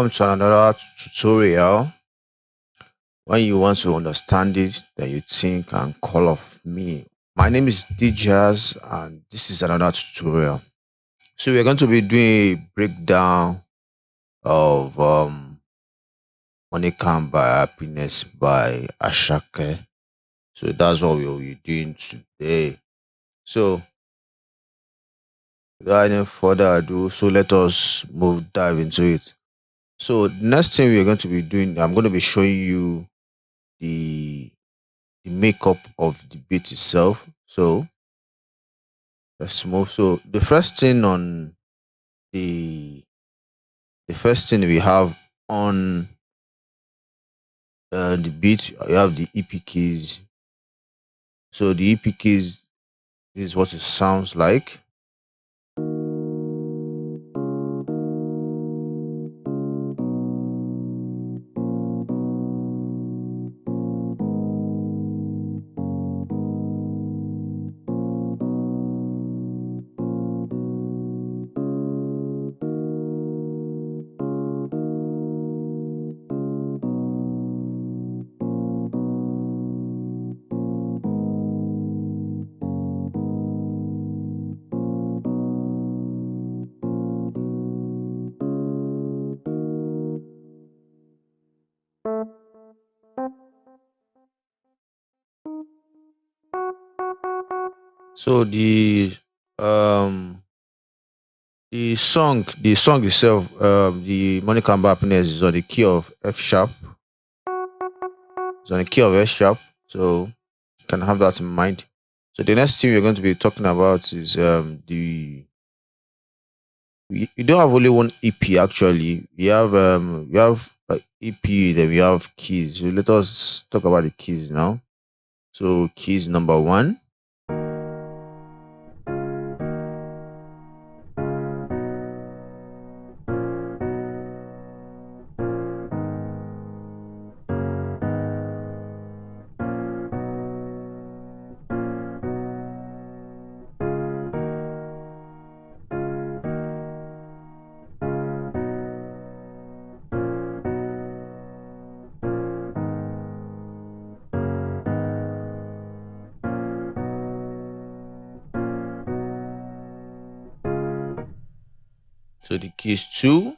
welcome to another tutorial. When you want to understand it, then you think and call of me. My name is Djazz and this is another tutorial. So we're going to be doing a breakdown of Money Can Buy Happiness by ASAKE. So that's what we will be doing today. So without any further ado, so let us dive into it. So the next thing we're going to be doing, I'm going to be showing you the the makeup of the beat itself. So let's move. So the the first thing we have on the beat, you have the EP keys. So the EP keys, this is what it sounds like. So um the song itself, the Money Can Buy Happiness is on the key of F sharp. It's on the key of F sharp. So you can have that in mind. So the next thing we're going to be talking about is we don't have only one EP actually. We have EP, then we have keys. So let us talk about the keys now. So keys number one. So the keys two.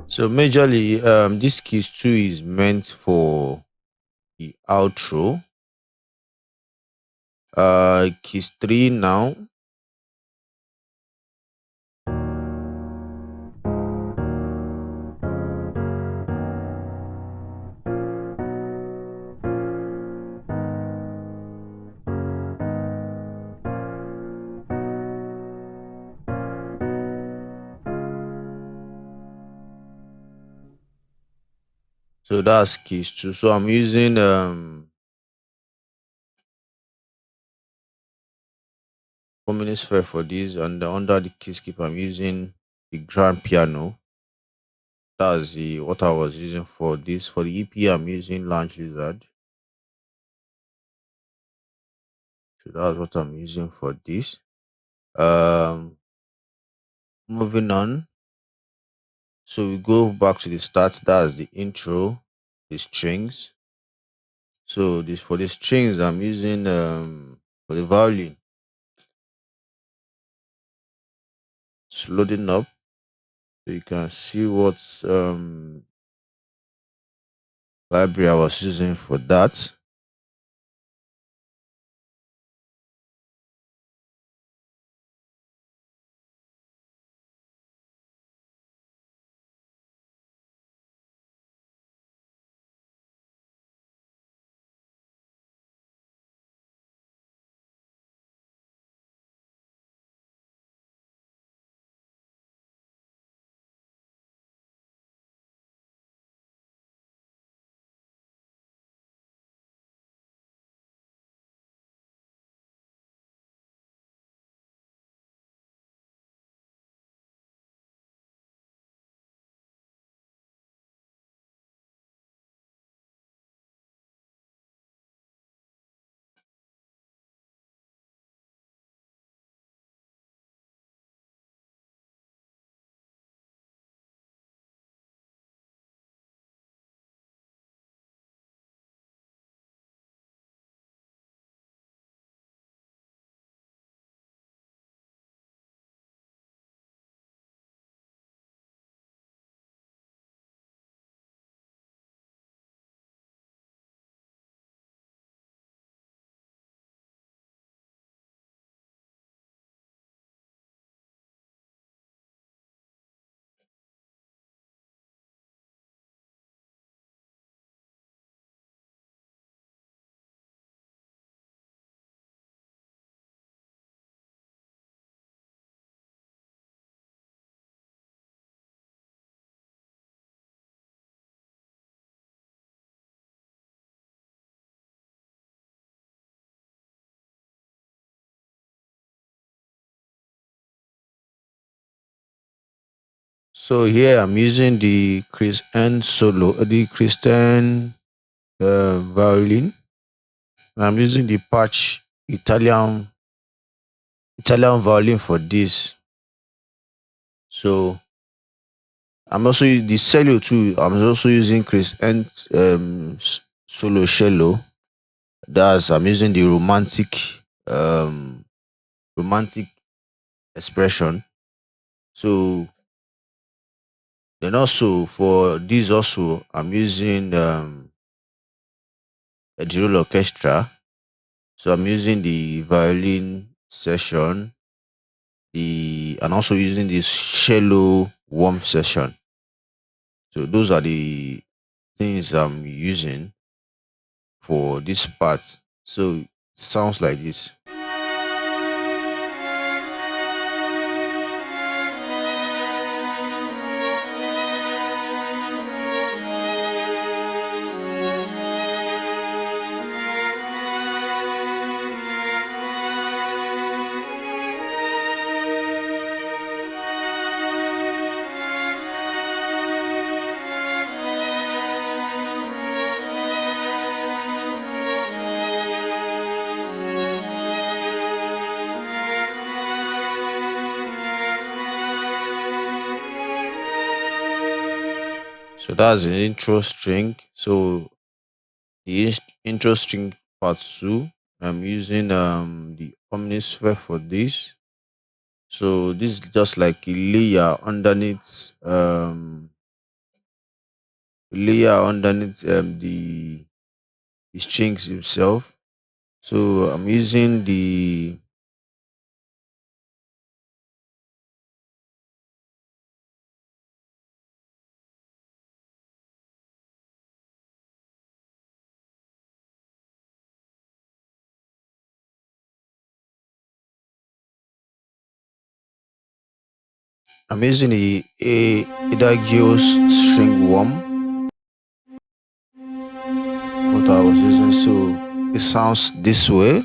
So majorly, this keys two is meant for the outro. Keys three now. So that's keys two. So I'm using 4 minutes fair for this, and under the key skip, I'm using the grand piano. That's the what I was using for this. For the EP, I'm using Launch Lizard. So that's what I'm using for this. Um, moving on. So we go back to the start. That's the intro, the strings. So this for the strings, I'm using for the violin. It's loading up, so you can see what library I was using for that. So here I'm using the Christian solo, the Christian violin. And I'm using the patch Italian violin for this. So I'm also the cello too. I'm also using Christian solo cello. That's I'm using the romantic expression. So then also for this also I'm using a drill orchestra. So I'm using the violin session, the and also using this cello warm session. So those are the things I'm using for this part. So it sounds like this. So that's the intro string. So the intro string part two, I'm using the omnisphere for this. So this is just like a layer underneath the strings himself. So I'm using a Adagios string worm, what I was using. So it sounds this way.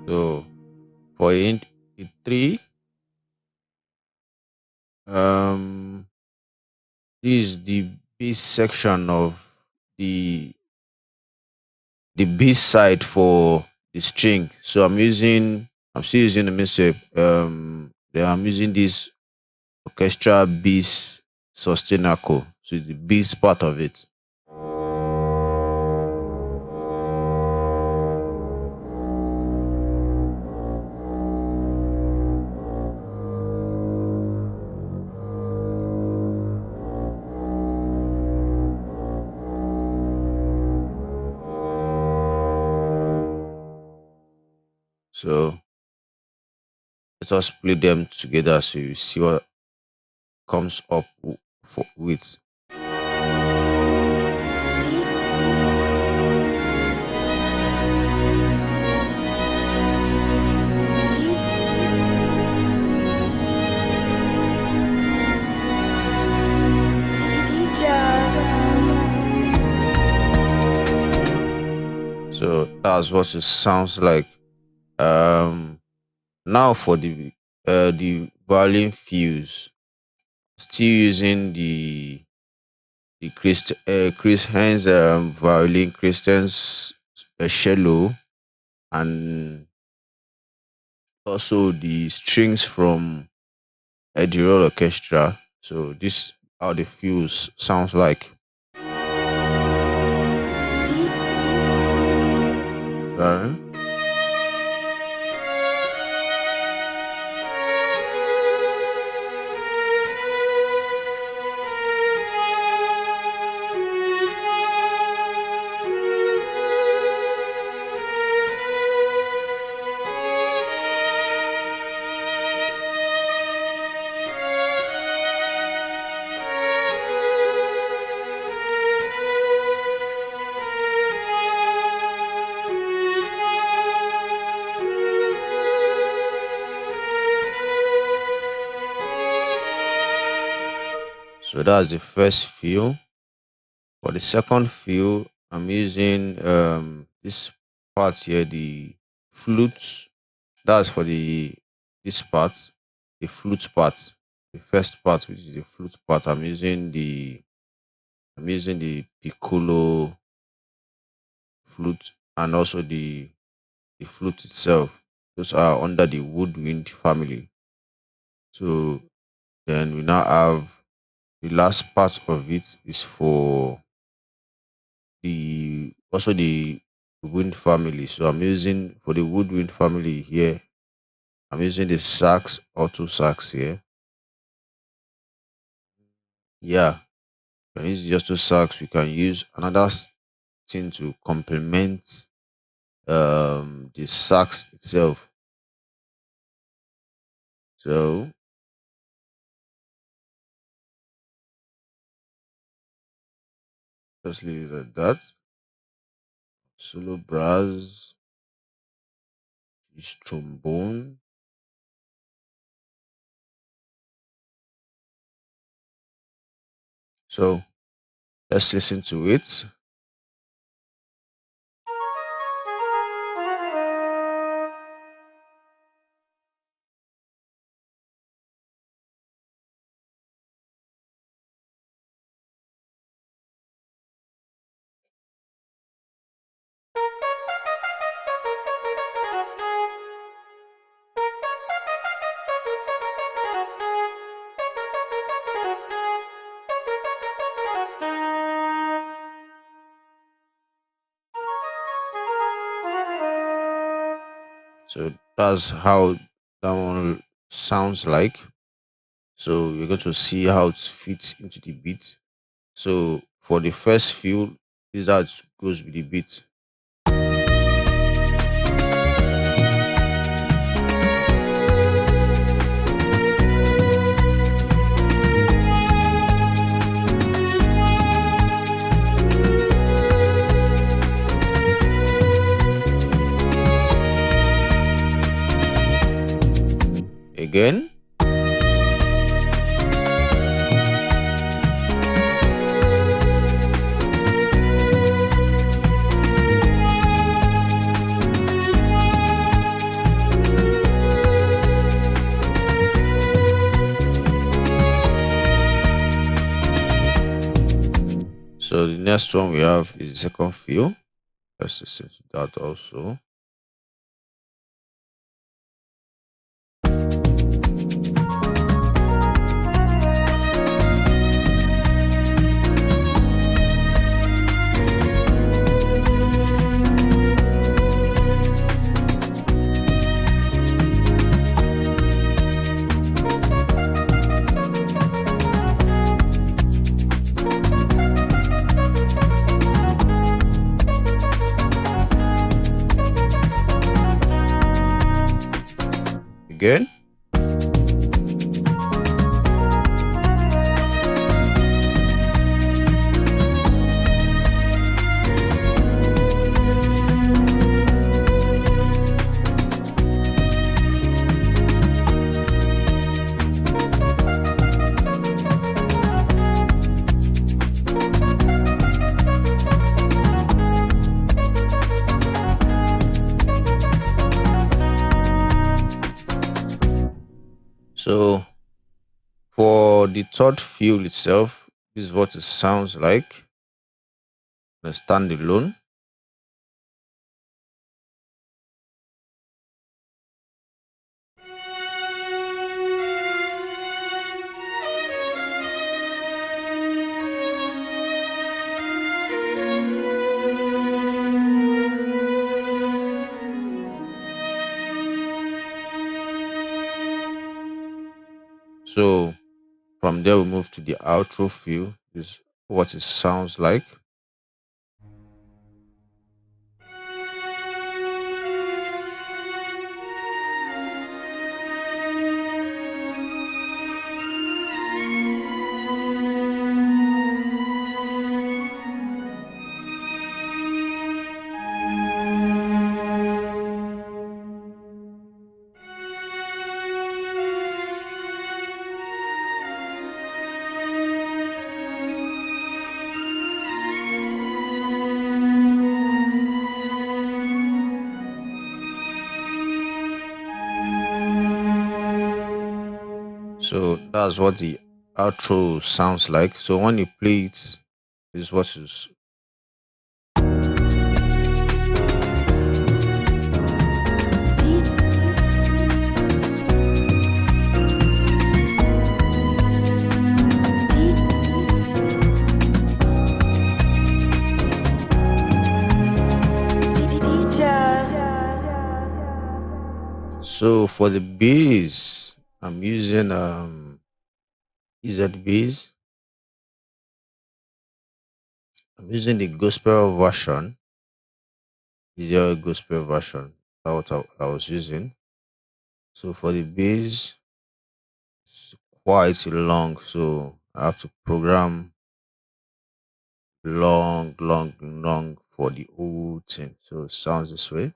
So for in three, um, this is the bass section of the the bass side for the string. So I'm still using the mixtape. Then I'm using this orchestral bass sustainaco. So the bass part of it. So let us play them together so you see what comes up with. Djazz. So that's what it sounds like. Um, Now for the violin fuse, still using Chris Hens violin, Christian's cello, and also the strings from Eddie Roll Orchestra. So this how the fuse sounds like. Sorry. So that's the first fill. For the second fill, I'm using this part here, the flute. That's for the this part, the flute part. The first part, which is the flute part, I'm using the piccolo flute and also the flute itself. Those are under the woodwind family. So then we now have the last part of it is for the wind family. So I'm using for the woodwind family here. I'm using the sax, auto sax here. Yeah, we can use the auto sax. We can use another thing to complement the sax itself. So just leave it at that. Solo brass, is trombone. So let's listen to it. So that's how that one sounds like. So you're going to see how it fits into the beat. So for the first few, this is how it goes with the beat. Again. So the next one we have is the second feel. Let's listen to that also. Again. So for the third feel itself, this is what it sounds like. On a standalone. So from there we move to the outro feel. This is what it sounds like. So that's what the outro sounds like. So when you play it, this is what is. Djazz. So for the bass, I'm using EZ bass. I'm using the gospel version. Easier gospel version. That's what I was using. So for the bass, it's quite long. So I have to program long for the whole thing. So it sounds this way.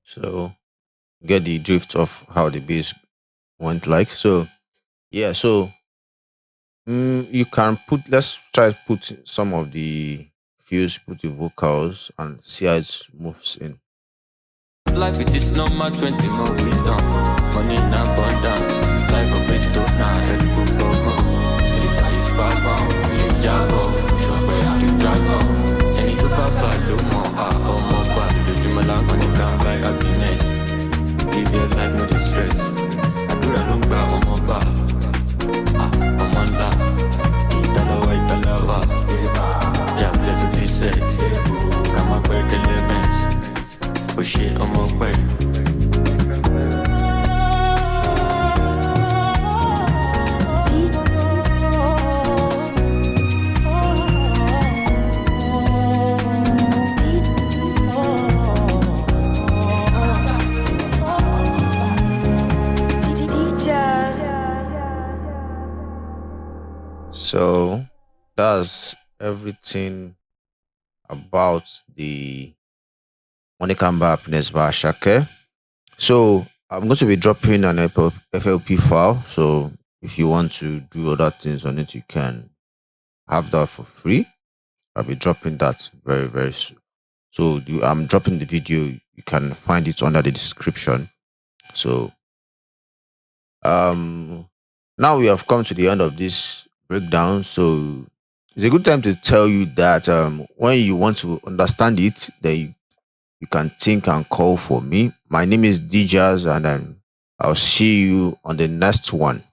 So get the drift of how the bass went like. So yeah, so you can put. Let's try to put some of the fuse, put the vocals, and see how it moves in. Life it is normal 20 more wisdom. Money in abundance. Life of best to now. Head go go go. Street is far gone. Live jabo. Shop where I do dragon. Any to papa do more. Oh more bad. Do you malang when it come by happiness. Live your life no distress. I do a long bar on my bar. I'm on that. Italawa. Jab bless what he says. Come up with elements. Push it on my way. So that's everything about the Monica Happiness by Ashake. So I'm going to be dropping an FLP file. So if you want to do other things on it, you can have that for free. I'll be dropping that very soon. So I'm dropping the video. You can find it under the description. So um now we have come to the end of this breakdown. So it's a good time to tell you that when you want to understand it, then you can think and call for me. My name is Djazz, and I'll see you on the next one.